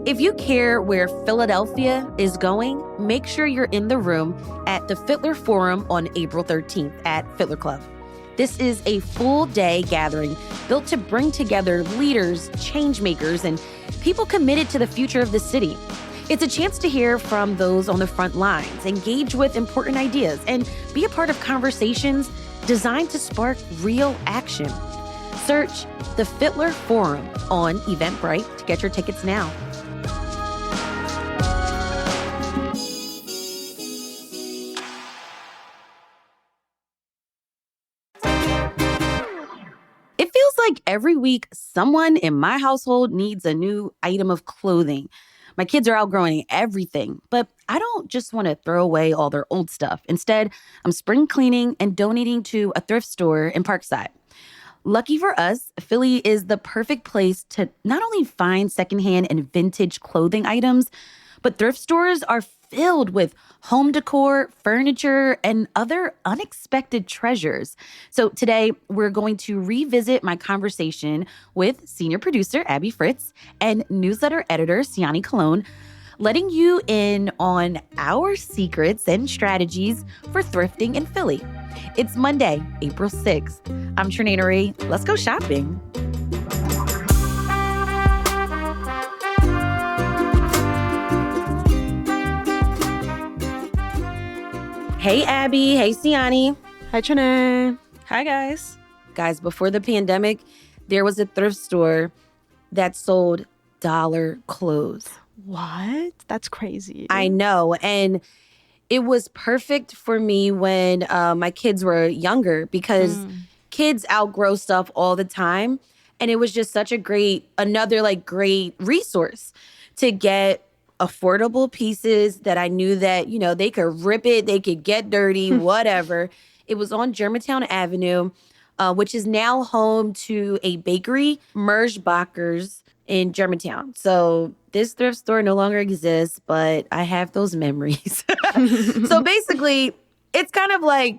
If you care where Philadelphia is going, make sure you're in the room at the Fiddler Forum on April 13th at Fiddler Club. This is a full-day gathering built to bring together leaders, change makers, and people committed to the future of the city. It's a chance to hear from those on the front lines, engage with important ideas, and be a part of conversations designed to spark real action. Search the Fiddler Forum on Eventbrite to get your tickets now. It feels like every week someone in my household needs a new item of clothing. My kids are outgrowing everything, but I don't just want to throw away all their old stuff. Instead, I'm spring cleaning and donating to a thrift store in Parkside. Lucky for us, Philly is the perfect place to not only find secondhand and vintage clothing items, but thrift stores are filled with home decor, furniture, and other unexpected treasures. So today, we're going to revisit my conversation with senior producer Abby Fritz and newsletter editor Siani Colon, letting you in on our secrets and strategies for thrifting in Philly. It's Monday, April 6th. I'm Trenae Nuri. Let's go shopping. Hey, Abby. Hey, Siani. Hi, Trenae. Hi, guys. Guys, before the pandemic, there was a thrift store that sold dollar clothes. What? That's crazy. I know. And it was perfect for me when my kids were younger because kids outgrow stuff all the time. And it was just such a great resource to get affordable pieces that I knew that, they could rip it, they could get dirty, whatever. It was on Germantown Avenue, which is now home to a bakery, Merschbacher's in Germantown. So this thrift store no longer exists, but I have those memories. So basically, it's kind of like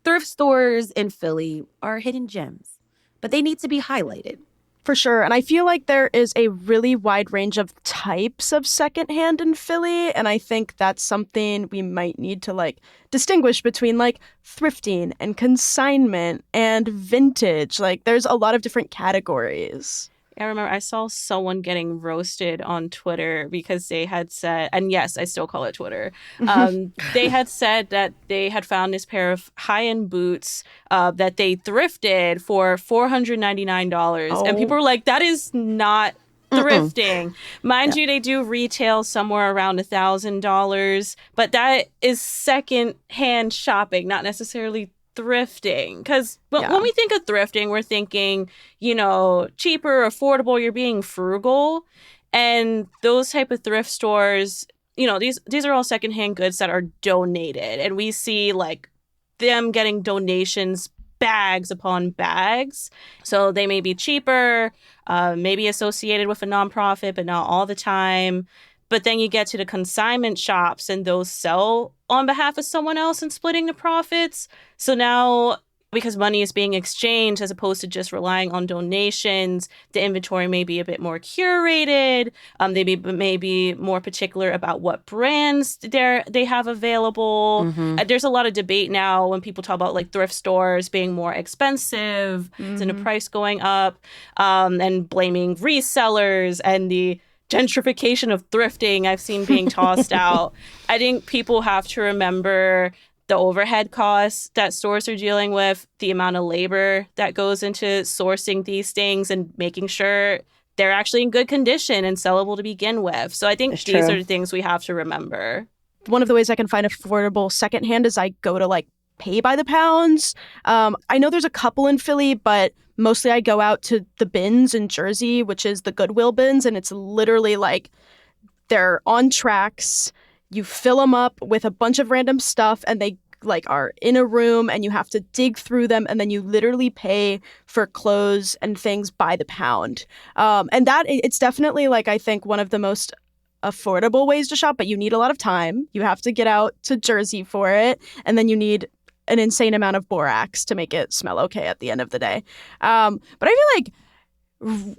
thrift stores in Philly are hidden gems, but they need to be highlighted. For sure. And I feel like there is a really wide range of types of secondhand in Philly. And I think that's something we might need to distinguish between thrifting and consignment and vintage. There's a lot of different categories. I remember I saw someone getting roasted on Twitter because they had said, and yes, I still call it Twitter. They had said that they had found this pair of high-end boots that they thrifted for $499. Oh. And people were like, that is not thrifting. Mind you, they do retail somewhere around $1,000, but that is second-hand shopping, not necessarily thrifting. Because when we think of thrifting, we're thinking, cheaper, affordable, you're being frugal. And those type of thrift stores, these are all secondhand goods that are donated. And we see them getting donations, bags upon bags. So they may be cheaper, maybe associated with a nonprofit, but not all the time. But then you get to the consignment shops and those sell on behalf of someone else and splitting the profits. So now, because money is being exchanged as opposed to just relying on donations, the inventory may be a bit more curated. They may be more particular about what brands they have available. There's a lot of debate now when people talk about thrift stores being more expensive and the price going up, and blaming resellers and the gentrification of thrifting I've seen being tossed out. I think people have to remember the overhead costs that stores are dealing with, the amount of labor that goes into sourcing these things and making sure they're actually in good condition and sellable to begin with. So I think these are the things we have to remember. One of the ways I can find affordable secondhand is I go to pay by the pounds. I know there's a couple in Philly, but mostly I go out to the bins in Jersey, which is the Goodwill bins. And it's literally they're on tracks. You fill them up with a bunch of random stuff and they are in a room and you have to dig through them. And then you literally pay for clothes and things by the pound. And that it's definitely I think one of the most affordable ways to shop, but you need a lot of time. You have to get out to Jersey for it. And then you need an insane amount of borax to make it smell okay at the end of the day. But I feel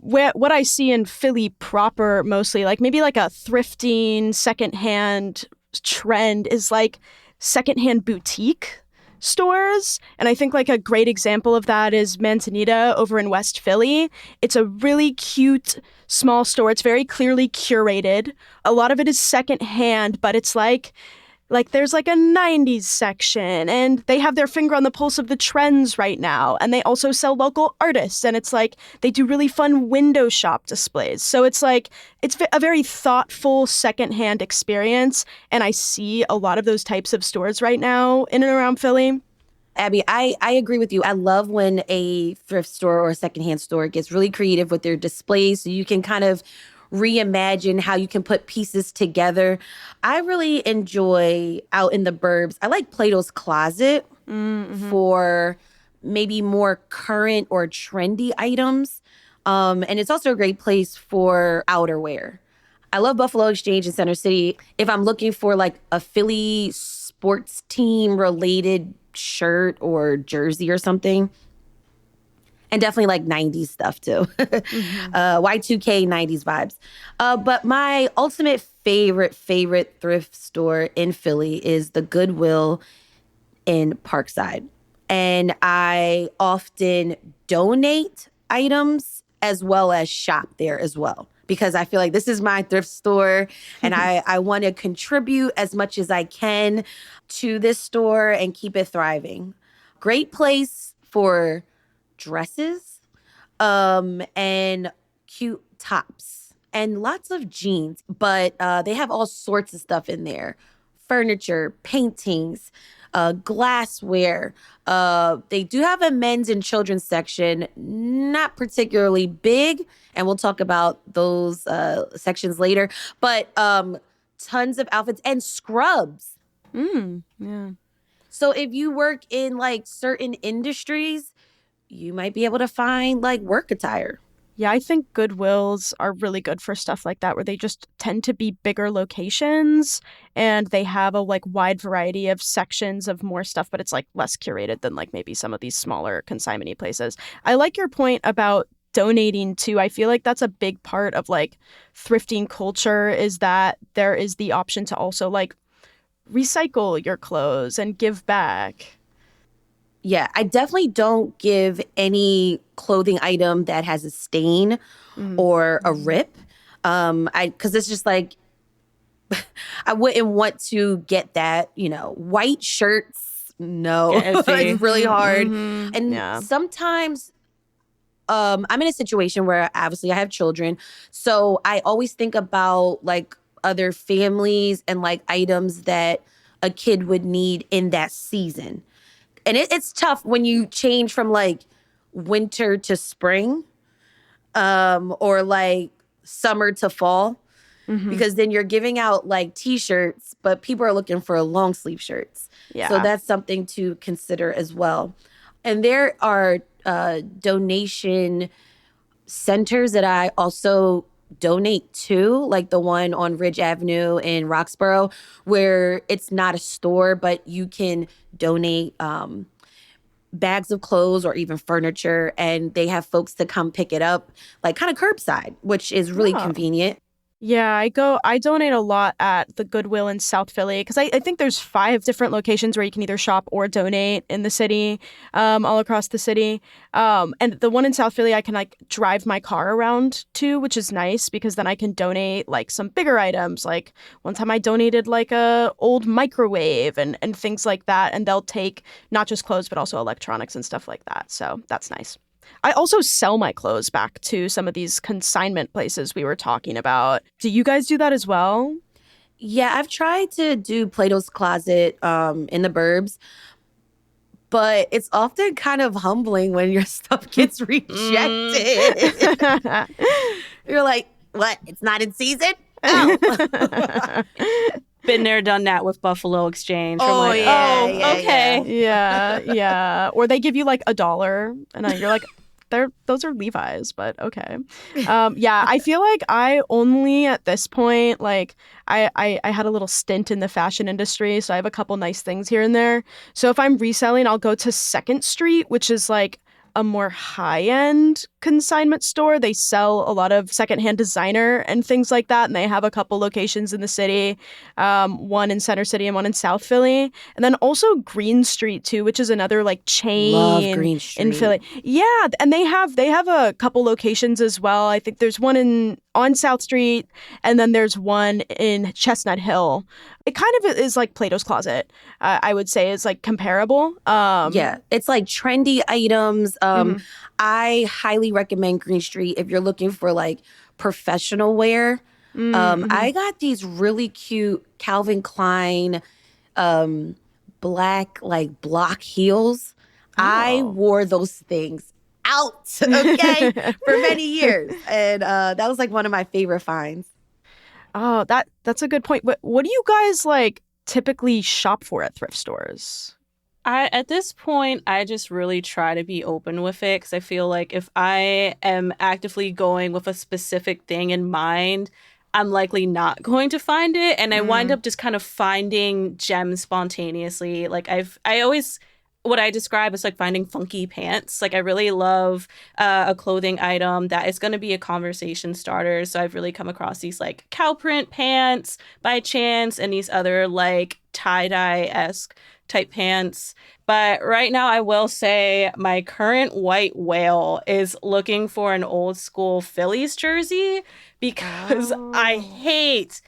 what I see in Philly proper mostly, like maybe like a thrifting secondhand trend is like secondhand boutique stores. And I think like a great example of that is Manzanita over in West Philly. It's a really cute small store. It's very clearly curated. A lot of it is secondhand, but it's like there's like a 90s section and they have their finger on the pulse of the trends right now. And they also sell local artists. And it's like they do really fun window shop displays. So it's like it's a very thoughtful secondhand experience. And I see a lot of those types of stores right now in and around Philly. Abby, I agree with you. I love when a thrift store or a secondhand store gets really creative with their displays so you can kind of reimagine how you can put pieces together. I really enjoy out in the burbs. I like Plato's Closet for maybe more current or trendy items. And it's also a great place for outerwear. I love Buffalo Exchange in Center City. If I'm looking for like a Philly sports team related shirt or jersey or something, and definitely like 90s stuff too. Y2K 90s vibes. But my ultimate favorite thrift store in Philly is the Goodwill in Parkside. And I often donate items as well as shop there as well. Because I feel like this is my thrift store and I want to contribute as much as I can to this store and keep it thriving. Great place for dresses, and cute tops and lots of jeans. But they have all sorts of stuff in there. Furniture, paintings, glassware. They do have a men's and children's section, not particularly big. And we'll talk about those sections later. But tons of outfits and scrubs. Yeah. So if you work in like certain industries, you might be able to find like work attire. Yeah, I think Goodwills are really good for stuff like that, where they just tend to be bigger locations and they have a like wide variety of sections of more stuff, but it's like less curated than like maybe some of these smaller consignment places. I like your point about donating too. I feel like that's a big part of like thrifting culture, is that there is the option to also like recycle your clothes and give back. Yeah, I definitely don't give any clothing item that has a stain or a rip. Because it's just like, I wouldn't want to get that, white shirts. No, it's really hard. And sometimes I'm in a situation where obviously I have children. So I always think about like other families and like items that a kid would need in that season. And it's tough when you change from like winter to spring, or like summer to fall, because then you're giving out like T-shirts, but people are looking for long sleeve shirts. Yeah. So that's something to consider as well. And there are donation centers that I also donate to, like the one on Ridge Avenue in Roxborough, where it's not a store, but you can donate bags of clothes or even furniture, and they have folks to come pick it up, like kind of curbside, which is really convenient. Yeah, I donate a lot at the Goodwill in South Philly because I think there's 5 different locations where you can either shop or donate in the city, all across the city. And the one in South Philly I can like drive my car around to, which is nice because then I can donate like some bigger items. Like one time I donated like a old microwave and things like that. And they'll take not just clothes, but also electronics and stuff like that. So that's nice. I also sell my clothes back to some of these consignment places we were talking about. Do you guys do that as well? Yeah, I've tried to do Plato's Closet in the burbs, but it's often kind of humbling when your stuff gets rejected. You're like, what? It's not in season? Oh. Been there, done that with Buffalo Exchange. Oh, like, yeah, okay. Yeah. Or they give you like $1 and you're like, those are Levi's, but okay. Yeah, I feel like I only at this point, like I had a little stint in the fashion industry, so I have a couple nice things here and there. So if I'm reselling, I'll go to 2nd Street, which is like a more high-end consignment store. They sell a lot of secondhand designer and things like that, and they have a couple locations in the city, one in Center City and one in South Philly. And then also Green Street, too, which is another, like, Love chain Green in Street. Philly. Yeah, and they have a couple locations as well. I think there's one on South Street, and then there's one in Chestnut Hill. It kind of is like Plato's Closet, I would say, is like comparable. Yeah, it's like trendy items. Mhm. I highly recommend Green Street if you're looking for like professional wear. Mm-hmm. I got these really cute Calvin Klein black like block heels. I Oh. wore those things out, okay, for many years. And that was like one of my favorite finds. Oh, that's a good point. What do you guys like typically shop for at thrift stores? At this point, I just really try to be open with it because I feel like if I am actively going with a specific thing in mind, I'm likely not going to find it. And I wind up just kind of finding gems spontaneously. Like I always, what I describe as like finding funky pants. Like I really love a clothing item that is going to be a conversation starter. So I've really come across these like cow print pants by chance and these other like tie-dye-esque type pants. But right now I will say my current white whale is looking for an old school Phillies jersey because I hate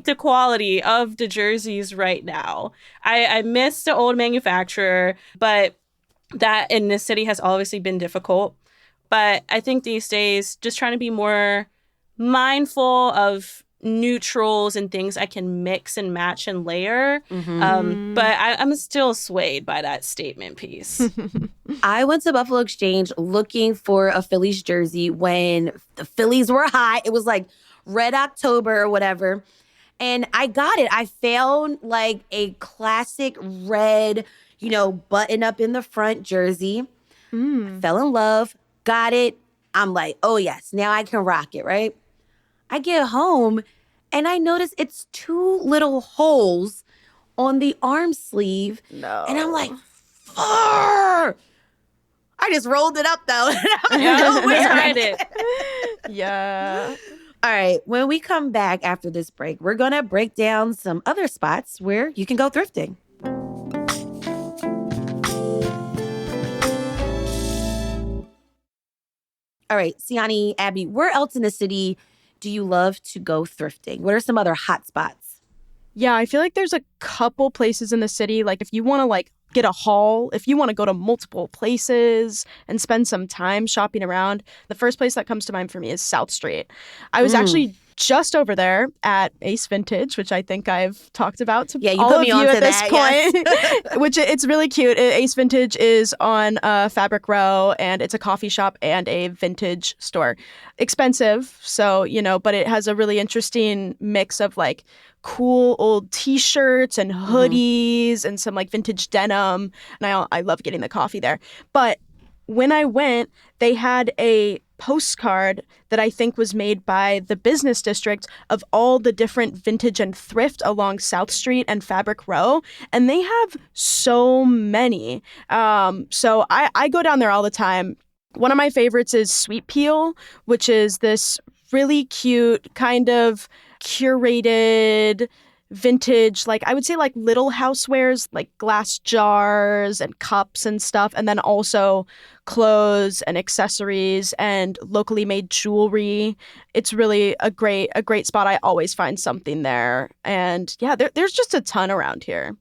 the quality of the jerseys right now. I miss the old manufacturer, but that in this city has obviously been difficult. But I think these days, just trying to be more mindful of neutrals and things I can mix and match and layer. But I'm still swayed by that statement piece. I went to Buffalo Exchange looking for a Phillies jersey when the Phillies were hot. It was like Red October or whatever. And I got it. I found like a classic red, button up in the front jersey. Fell in love, got it. I'm like, oh yes, now I can rock it, right? I get home and I notice it's 2 little holes on the arm sleeve. No. And I'm like, Fur! I just rolled it up though. Yeah, we tried it. Yeah. All right, when we come back after this break, we're going to break down some other spots where you can go thrifting. All right, Siani, Abby, where else in the city do you love to go thrifting? What are some other hot spots? Yeah, I feel like there's a couple places in the city. Like if you want to like get a haul, if you want to go to multiple places and spend some time shopping around, the first place that comes to mind for me is South Street. I was actually just over there at Ace Vintage, which I think I've talked about to Yeah, you all put of me you onto at this that, point, yes. which it's really cute. Ace Vintage is on Fabric Row, and it's a coffee shop and a vintage store. Expensive, so, but it has a really interesting mix of like cool old t-shirts and hoodies and some like vintage denim. And I love getting the coffee there. But when I went, they had a postcard that I think was made by the business district of all the different vintage and thrift along South Street and Fabric Row. And they have so many. So I go down there all the time. One of my favorites is Sweet Peel, which is this really cute kind of curated vintage, like I would say like little housewares, like glass jars and cups and stuff, and then also clothes and accessories and locally made jewelry. It's really a great spot. I always find something there. And yeah, there's just a ton around here.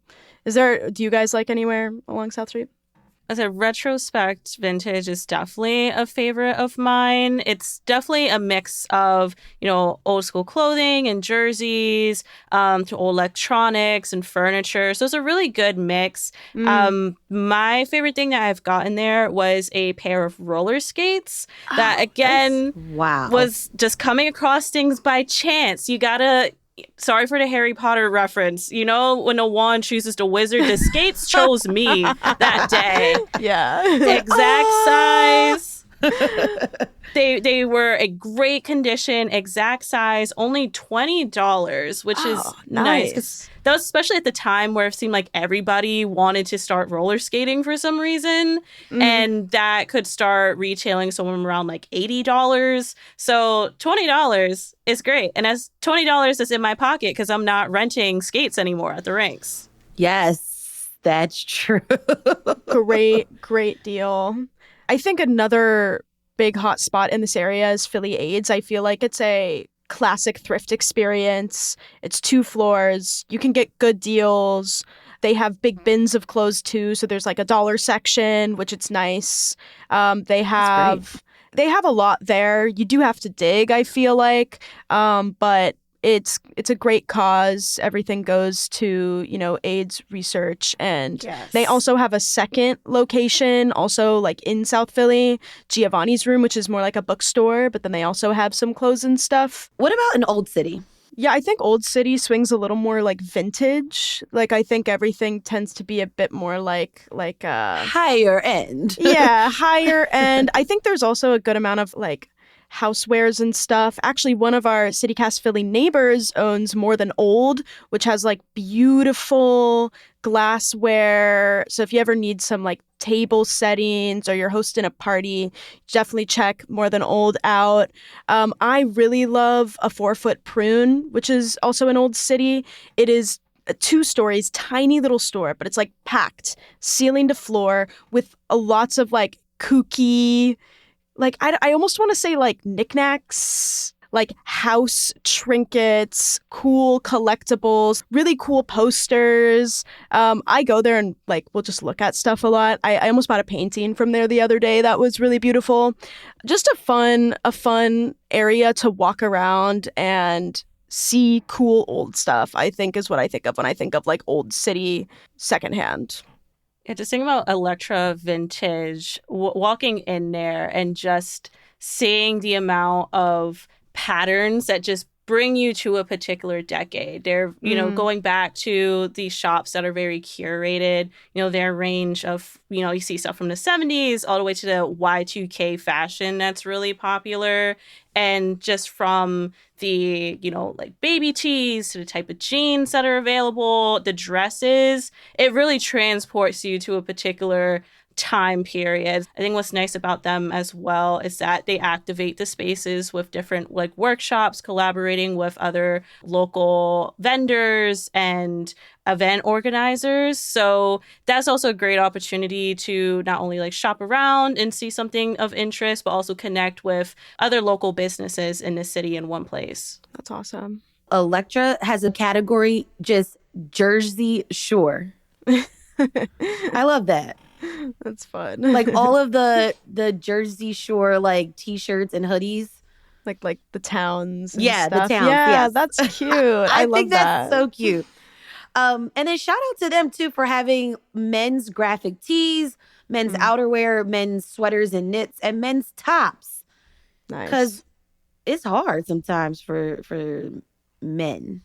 Do you guys like anywhere along South Street? As a retrospect, vintage is definitely a favorite of mine. It's definitely a mix of, old school clothing and jerseys, to old electronics and furniture. So it's a really good mix. My favorite thing that I've gotten there was a pair of roller skates that, again, was just coming across things by chance. You gotta... Sorry for the Harry Potter reference. When a wand chooses the wizard, the skates chose me that day. Yeah. Exact size, They were a great condition, exact size, only $20, which is Oh, nice. 'Cause nice. that was especially at the time where it seemed like everybody wanted to start roller skating for some reason. And that could start retailing somewhere around like $80. So $20 is great. And as $20 is in my pocket because I'm not renting skates anymore at the rinks. Yes, that's true. Great deal. I think another big hot spot in this area is Philly Aids. I feel like it's a classic thrift experience. It's 2 floors. You can get good deals. They have big bins of clothes too, so there's like a dollar section, which it's nice. They have a lot there. You do have to dig, I feel like, but it's a great cause. Everything goes to, AIDS research. And they also have a second location, also like in South Philly, Giovanni's Room, which is more like a bookstore, but then they also have some clothes and stuff. What about an Old City? Yeah, I think Old City swings a little more like vintage. Like I think everything tends to be a bit more like higher end. Yeah, higher end. I think there's also a good amount of like housewares and stuff. Actually, one of our CityCast Philly neighbors owns More Than Old, which has like beautiful glassware. So if you ever need some like table settings or you're hosting a party, definitely check More Than Old out. I really love a 4-Foot Prune, which is also in Old City. It is 2 stories, tiny little store, but it's like packed, ceiling to floor, with lots of like kooky, like I almost want to say like knickknacks, like house trinkets, cool collectibles, really cool posters. I go there and like we'll just look at stuff a lot. I almost bought a painting from there the other day that was really beautiful. Just a fun area to walk around and see cool old stuff, I think, is what I think of when I think of like Old City secondhand. Yeah, just thinking about Electra Vintage, walking in there and just seeing the amount of patterns that just bring you to a particular decade. They're, going back to these shops that are very curated, their range of, you see stuff from the 70s all the way to the Y2K fashion that's really popular. And just from the, like baby tees to the type of jeans that are available, the dresses, it really transports you to a particular time period. I think what's nice about them as well is that they activate the spaces with different like workshops, collaborating with other local vendors and event organizers. So that's also a great opportunity to not only like shop around and see something of interest, but also connect with other local businesses in the city in one place. That's awesome. Electra has a category, just Jersey Shore. I love that. That's fun. Like all of the Jersey Shore like t-shirts and hoodies. like the towns and Yeah, stuff. the towns. Yeah, Yes. that's cute. I love think that. that's so cute. And then shout out to them too for having men's graphic tees, men's outerwear, men's sweaters and knits, and men's tops. Nice. Because it's hard sometimes for men.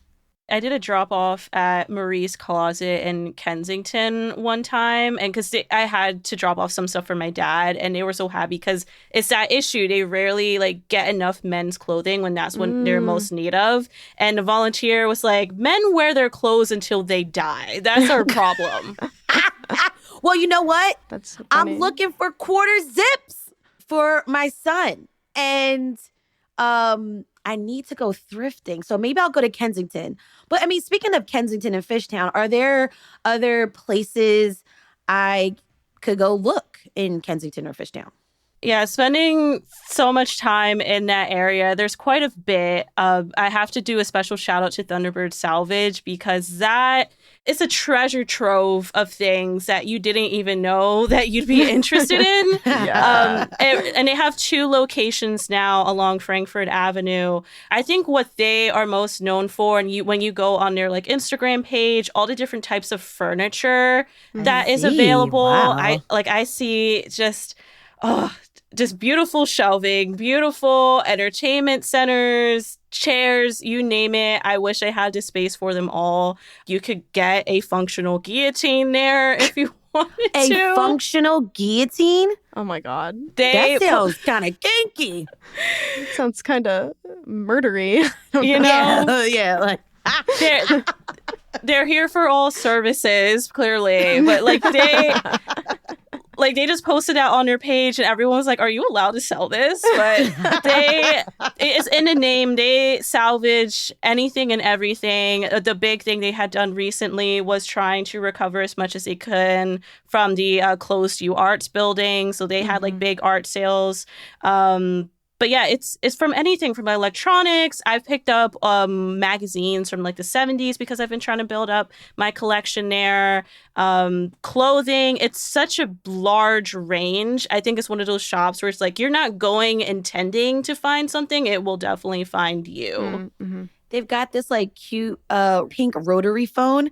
I did a drop off at Marie's Closet in Kensington one time, and because I had to drop off some stuff for my dad, and they were so happy because it's that issue. They rarely like get enough men's clothing when that's what they're most need of. And the volunteer was like, "Men wear their clothes until they die. That's our problem." Well, you know what? That's so I'm funny. looking for quarter zips for my son, and I need to go thrifting. So maybe I'll go to Kensington. But I mean, speaking of Kensington and Fishtown, are there other places I could go look in Kensington or Fishtown? Yeah, spending so much time in that area, there's quite a bit. I have to do a special shout out to Thunderbird Salvage because that is a treasure trove of things that you didn't even know that you'd be interested in. Yeah. And they have 2 locations now along Frankfurt Avenue. I think what they are most known for, and when you go on their like Instagram page, all the different types of furniture that is available. Wow. I see just beautiful shelving, beautiful entertainment centers, chairs, you name it. I wish I had the space for them all. You could get a functional guillotine there if you wanted A to. functional guillotine? Oh my God. They, That sounds kind of kinky. Sounds kind of murdery. you know, Yeah, like they're they're here for all services, clearly, but like they just posted that on their page and everyone was like, are you allowed to sell this? But it's in the name. They salvage anything and everything. The big thing they had done recently was trying to recover as much as they could from the closed U Arts building. So they had like big art sales. But yeah, it's from anything from electronics. I've picked up magazines from like the 70s because I've been trying to build up my collection there. Clothing, it's such a large range. I think it's one of those shops where it's like you're not going intending to find something. It will definitely find you. Mm-hmm. they've got this like cute pink rotary phone.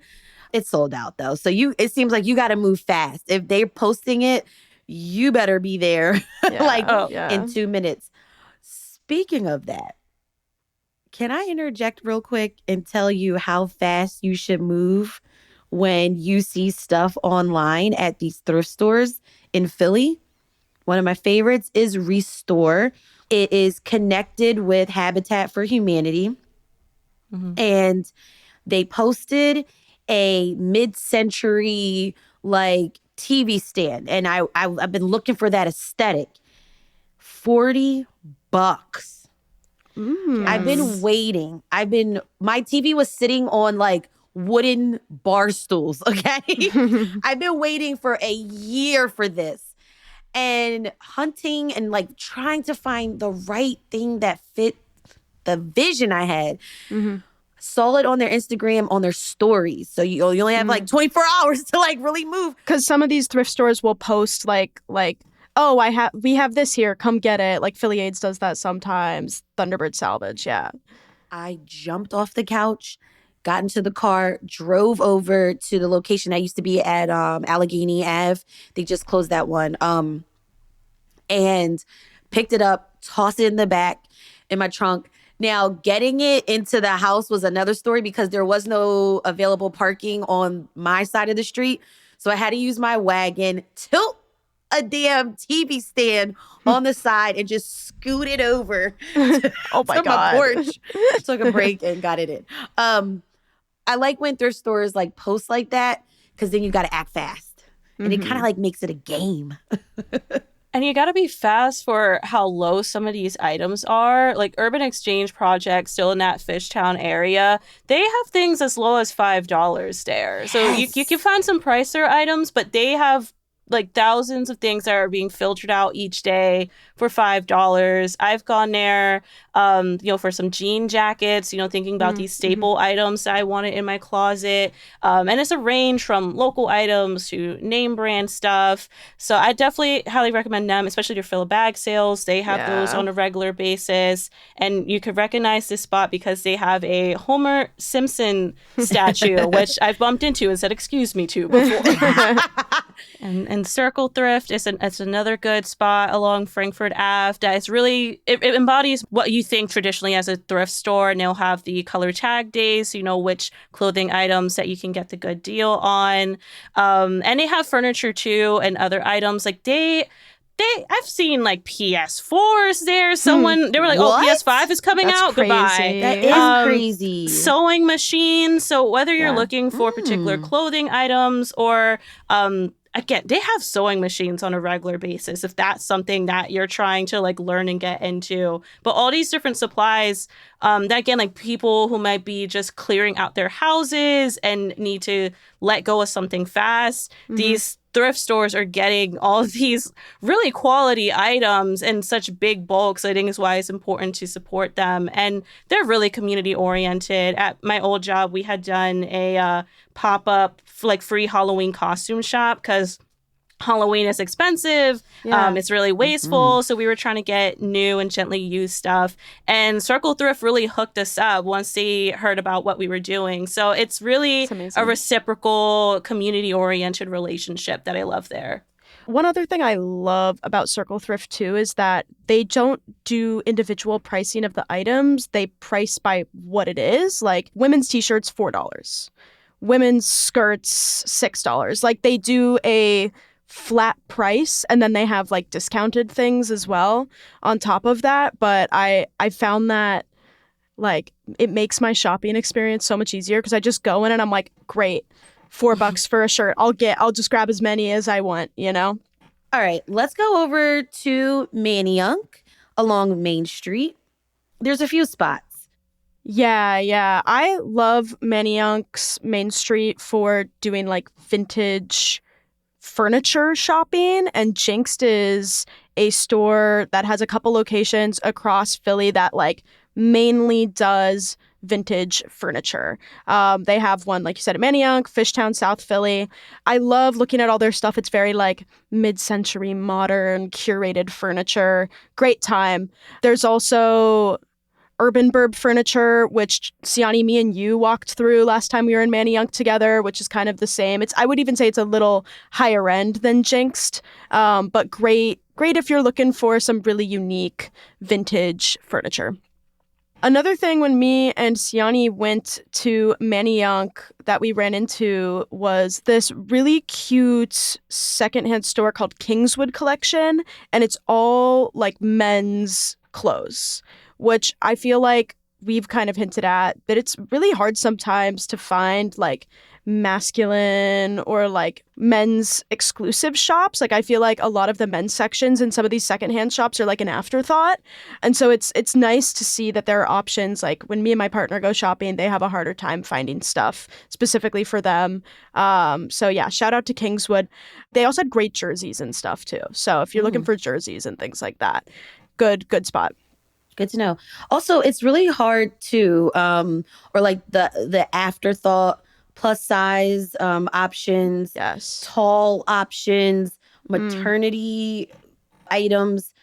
It's sold out though. So it seems like you got to move fast. If they're posting it, you better be there in 2 minutes. Speaking of that, can I interject real quick and tell you how fast you should move when you see stuff online at these thrift stores in Philly? One of my favorites is Restore. It is connected with Habitat for Humanity. And they posted a mid-century like TV stand. And I've been looking for that aesthetic. $40. I've been waiting. My TV was sitting on like wooden bar stools, okay? I've been waiting for a year for this and hunting and like trying to find the right thing that fit the vision I had. Saw it on their Instagram, on their stories. So you only have like 24 hours to like really move. Because some of these thrift stores will post like oh, we have this here, come get it. Like Philly Aids does that sometimes. Thunderbird Salvage, yeah. I jumped off the couch, got into the car, drove over to the location I used to be at, Allegheny Ave. They just closed that one. And picked it up, tossed it in the back in my trunk. Now, getting it into the house was another story because there was no available parking on my side of the street. So I had to use my wagon, tilt a damn TV stand on the side and just scoot it over to my porch. Took a break and got it in. I like when thrift stores like post like that because then you got to act fast. And it kind of like makes it a game. And you got to be fast for how low some of these items are. Like Urban Exchange Project, still in that Fishtown area, they have things as low as $5 there. So you can find some pricier items, but they have like thousands of things that are being filtered out each day for $5. I've gone there, for some jean jackets, thinking about these staple items that I wanted in my closet. And it's a range from local items to name brand stuff. So I definitely highly recommend them, especially their fill a bag sales. They have those on a regular basis. And you could recognize this spot because they have a Homer Simpson statue, which I've bumped into and said, excuse me to before. And Circle Thrift is another good spot along Frankfurt Ave that is really, it embodies what you think traditionally as a thrift store. And they'll have the color tag days, so you know which clothing items that you can get the good deal on. And they have furniture too and other items. Like I've seen like PS4s there. They were like, What? oh, PS5 is coming out. Crazy. Goodbye. That is crazy. Sewing machines. So whether you're looking for particular clothing items or, again, they have sewing machines on a regular basis if that's something that you're trying to like learn and get into. But all these different supplies, that again, like people who might be just clearing out their houses and need to let go of something fast, these thrift stores are getting all of these really quality items in such big bulks. I think is why it's important to support them. And they're really community oriented. At my old job, we had done a pop-up like free Halloween costume shop because Halloween is expensive. It's really wasteful. So we were trying to get new and gently used stuff. And Circle Thrift really hooked us up once they heard about what we were doing. So it's really a reciprocal, community-oriented relationship that I love there. One other thing I love about Circle Thrift too is that they don't do individual pricing of the items. They price by what it is. Like women's t-shirts, $4. women's skirts $6. Like they do a flat price and then they have like discounted things as well on top of that. But I found that like it makes my shopping experience so much easier because I just go in and I'm like, great, $4 for a shirt. I'll just grab as many as I want, you know? All right, let's go over to Manayunk along Main Street. There's a few spots. Yeah. I love Manayunk's Main Street for doing like vintage furniture shopping, and Jinxed is a store that has a couple locations across Philly that like mainly does vintage furniture. They have one, like you said, at Manayunk, Fishtown, South Philly. I love looking at all their stuff. It's very like mid-century modern curated furniture. Great time. There's also Urban Burb Furniture, which Siani, me and you walked through last time we were in Manayunk together, which is kind of the same. I would even say it's a little higher end than Jinxed, but great if you're looking for some really unique vintage furniture. Another thing when me and Siani went to Manayunk that we ran into was this really cute secondhand store called Kingswood Collection, and it's all like men's clothes, which I feel like we've kind of hinted at that it's really hard sometimes to find like masculine or like men's exclusive shops. Like I feel like a lot of the men's sections in some of these secondhand shops are like an afterthought. And so it's nice to see that there are options. Like when me and my partner go shopping, they have a harder time finding stuff specifically for them. So yeah, shout out to Kingswood. They also had great jerseys and stuff too. So if you're looking for jerseys and things like that, good spot. Good to know. Also, it's really hard to, or like the afterthought, plus size options, Yes. tall options, maternity items.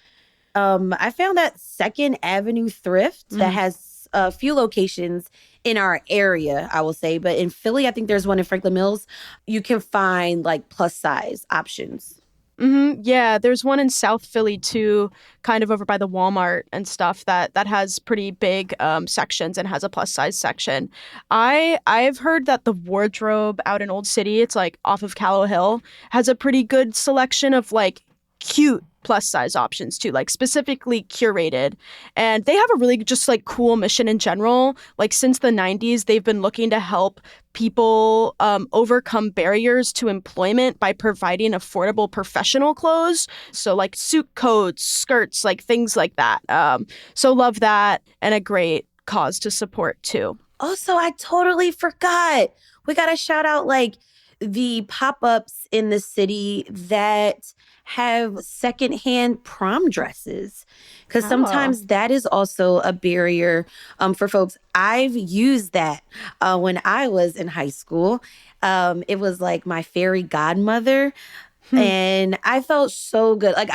I found that Second Avenue Thrift that has a few locations in our area, I will say. But in Philly, I think there's one in Franklin Mills. You can find like plus size options. Yeah, there's one in South Philly too, kind of over by the Walmart and stuff that has pretty big sections and has a plus size section. I've heard that the Wardrobe out in Old City, it's like off of Callow Hill, has a pretty good selection of like cute plus size options too, like specifically curated. And they have a really just like cool mission in general. Like since the 90s, they've been looking to help people overcome barriers to employment by providing affordable professional clothes. So like suit coats, skirts, like things like that. So love that, and a great cause to support too. Also, I totally forgot. We got to shout out like the pop-ups in the city that have secondhand prom dresses, because sometimes that is also a barrier for folks. I've used that when I was in high school. It was like my fairy godmother, and I felt so good. Like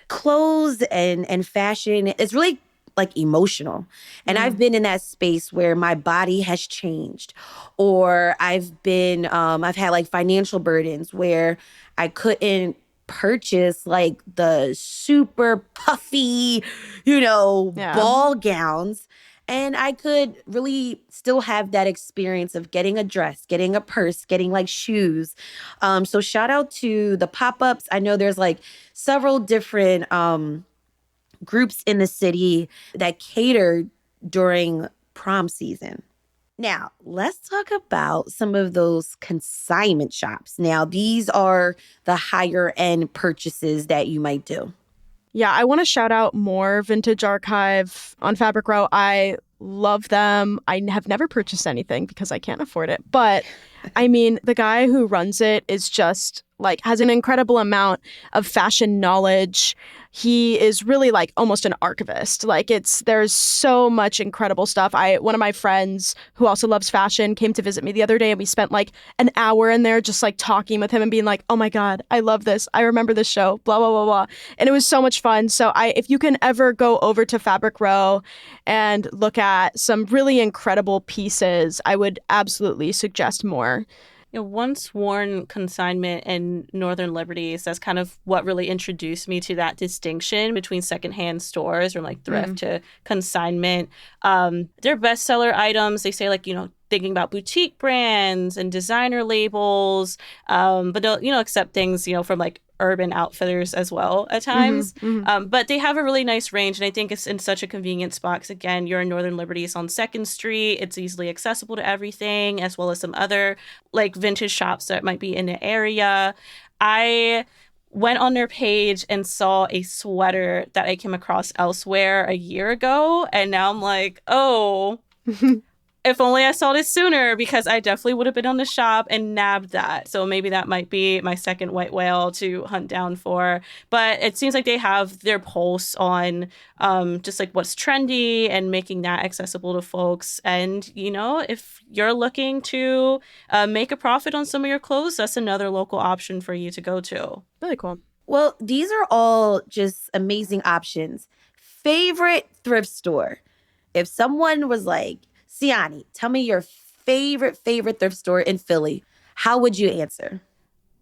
clothes and fashion is really like emotional. And I've been in that space where my body has changed, or I've had like financial burdens where I couldn't purchase like the super puffy, ball gowns. And I could really still have that experience of getting a dress, getting a purse, getting like shoes. So shout out to the pop-ups. I know there's like several different groups in the city that cater during prom season. Now, let's talk about some of those consignment shops. Now, these are the higher end purchases that you might do. Yeah, I want to shout out more Vintage Archive on Fabric Row. I love them. I have never purchased anything because I can't afford it. But I mean, the guy who runs it is just like has an incredible amount of fashion knowledge. He is really like almost an archivist. Like there's so much incredible stuff. One of my friends who also loves fashion came to visit me the other day, and we spent like an hour in there just like talking with him and being like, oh my God, I love this. I remember this show, blah, blah, blah, blah. And it was so much fun. So if you can ever go over to Fabric Row and look at some really incredible pieces, I would absolutely suggest more. Once worn consignment and Northern Liberties, that's kind of what really introduced me to that distinction between secondhand stores or like thrift to consignment. They're bestseller items. They say like, thinking about boutique brands and designer labels, but they'll, accept things, from like urban outfitters as well at times. But they have a really nice range, and I think it's in such a convenient spot. 'Cause again, you're in Northern Liberty, it's on 2nd Street. It's easily accessible to everything, as well as some other like vintage shops that might be in the area. I went on their page and saw a sweater that I came across elsewhere a year ago, and now I'm like, oh, if only I saw this sooner, because I definitely would have been on the shop and nabbed that. So maybe that might be my second white whale to hunt down for. But it seems like they have their pulse on just like what's trendy and making that accessible to folks. And, if you're looking to make a profit on some of your clothes, that's another local option for you to go to. Really cool. Well, these are all just amazing options. Favorite thrift store? If someone was like, Siani, tell me your favorite thrift store in Philly, how would you answer?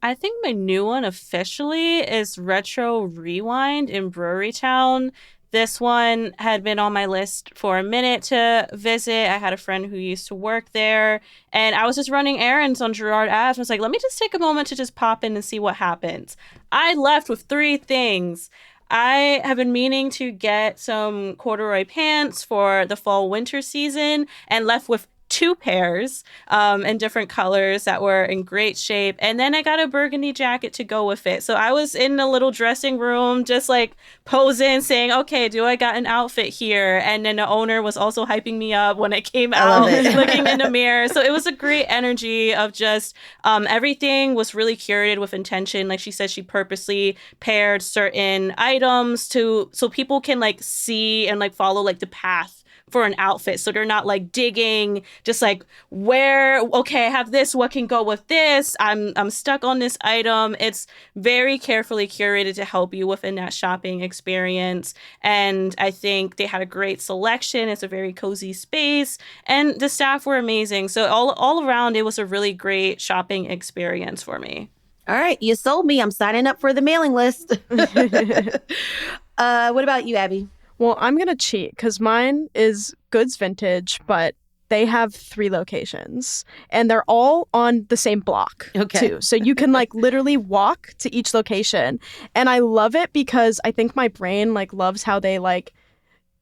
I think my new one officially is Retro Rewind in Brewery Town. This one had been on my list for a minute to visit. I had a friend who used to work there, and I was just running errands on Girard Ave. I was like, let me just take a moment to just pop in and see what happens. I left with 3 things. I have been meaning to get some corduroy pants for the fall winter season, and left with 2 pairs in different colors that were in great shape. And then I got a burgundy jacket to go with it. So I was in the little dressing room just like posing, saying, okay, do I got an outfit here? And then the owner was also hyping me up when I came out, looking in the mirror. So it was a great energy of just everything was really curated with intention. Like she said, she purposely paired certain items so people can like see and like follow like the path for an outfit. So they're not like digging, just like okay, I have this, what can go with this? I'm stuck on this item. It's very carefully curated to help you within that shopping experience. And I think they had a great selection. It's a very cozy space, and the staff were amazing. So all around, it was a really great shopping experience for me. All right, you sold me. I'm signing up for the mailing list. What about you, Abby? Well, I'm going to cheat because mine is Goods Vintage, but they have 3 locations and they're all on the same block too. So you can like literally walk to each location. And I love it because I think my brain like loves how they like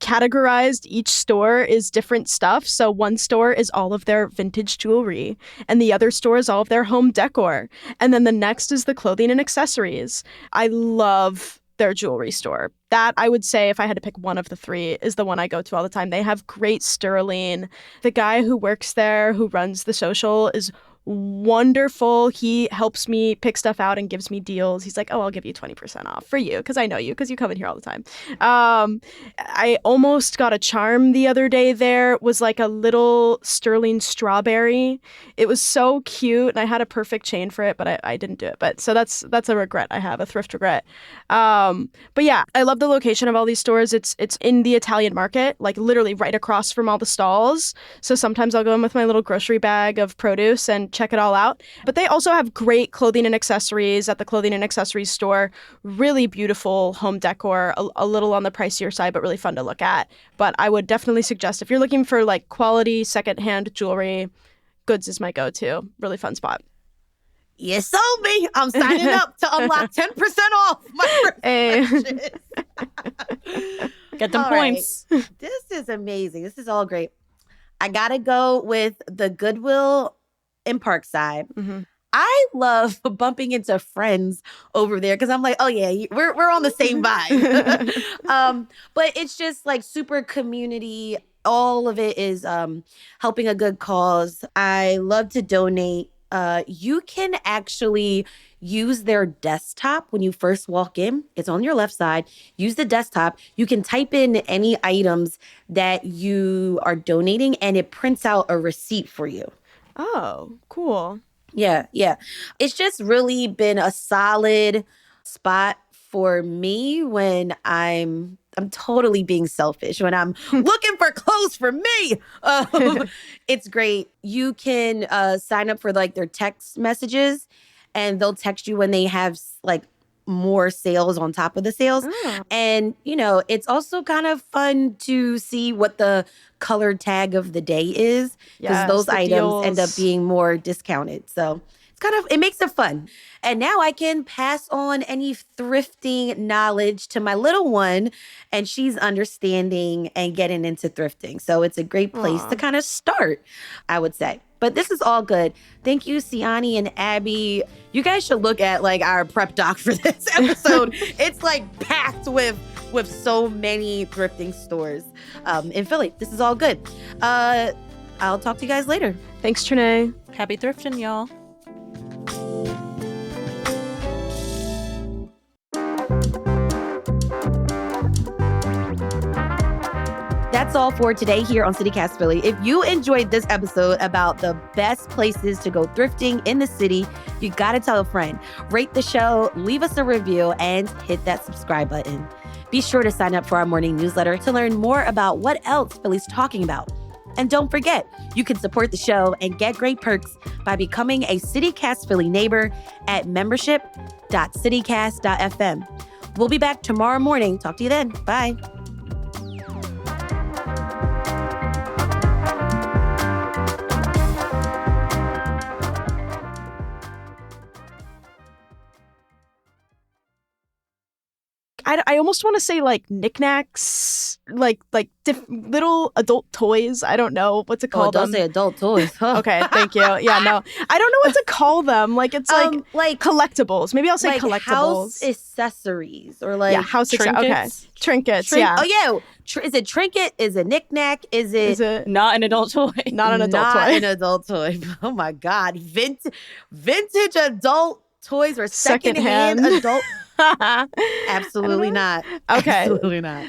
categorized each store is different stuff. So one store is all of their vintage jewelry, and the other store is all of their home decor. And then the next is the clothing and accessories. I love their jewelry store. That, I would say, if I had to pick one of the 3, is the one I go to all the time. They have great sterling. The guy who works there, who runs the social, is wonderful. He helps me pick stuff out and gives me deals. He's like, oh, I'll give you 20% off for you because I know you because you come in here all the time. I almost got a charm the other day there. It was like a little sterling strawberry. It was so cute, and I had a perfect chain for it, but I didn't do it. But so that's a regret I have, a thrift regret. But yeah, I love the location of all these stores. It's in the Italian market, like literally right across from all the stalls. So sometimes I'll go in with my little grocery bag of produce and check it all out. But they also have great clothing and accessories at the clothing and accessories store. Really beautiful home decor, a little on the pricier side, but really fun to look at. But I would definitely suggest if you're looking for like quality secondhand jewelry, Goods is my go-to. Really fun spot. You sold me. I'm signing up to unlock 10% off my purchase. Get them points. Right. This is amazing. This is all great. I got to go with the Goodwill in Parkside. Mm-hmm. I love bumping into friends over there because I'm like, oh yeah, we're on the same vibe. But it's just like super community. All of it is helping a good cause. I love to donate. You can actually use their desktop when you first walk in. It's on your left side. Use the desktop. You can type in any items that you are donating, and it prints out a receipt for you. Oh, cool. Yeah. It's just really been a solid spot for me when I'm totally being selfish, when I'm looking for clothes for me. It's great. You can sign up for like their text messages, and they'll text you when they have like more sales on top of the sales. Oh. And, it's also kind of fun to see what the colored tag of the day is, because Yes, those the items end up deals. being more discounted. So it makes it fun. And now I can pass on any thrifting knowledge to my little one, and she's understanding and getting into thrifting. So it's a great place to Aw. kind of start, I would say. But this is all good. Thank you, Siani and Abby. You guys should look at our prep doc for this episode. It's packed with so many thrifting stores in Philly. This is all good. I'll talk to you guys later. Thanks, Trinae. Happy thrifting, y'all. That's all for today here on CityCast Philly. If you enjoyed this episode about the best places to go thrifting in the city, you gotta tell a friend. Rate the show, leave us a review, and hit that subscribe button. Be sure to sign up for our morning newsletter to learn more about what else Philly's talking about. And don't forget, you can support the show and get great perks by becoming a CityCast Philly neighbor at membership.citycast.fm. We'll be back tomorrow morning. Talk to you then. Bye. I almost want to say knickknacks, little adult toys. I don't know what to call don't them. say adult toys. Huh? Okay, thank you. Yeah, no, I don't know what to call them. It's like collectibles. Maybe I'll say collectibles. House accessories or house trinkets. Okay, trinkets. Yeah. Oh yeah. Is it trinket? Is it knickknack? Is it Not an adult toy. not an adult not toy? an adult toy? Oh my God. Vintage adult toys or secondhand Secondhand. adult? Absolutely not. Okay. Absolutely not.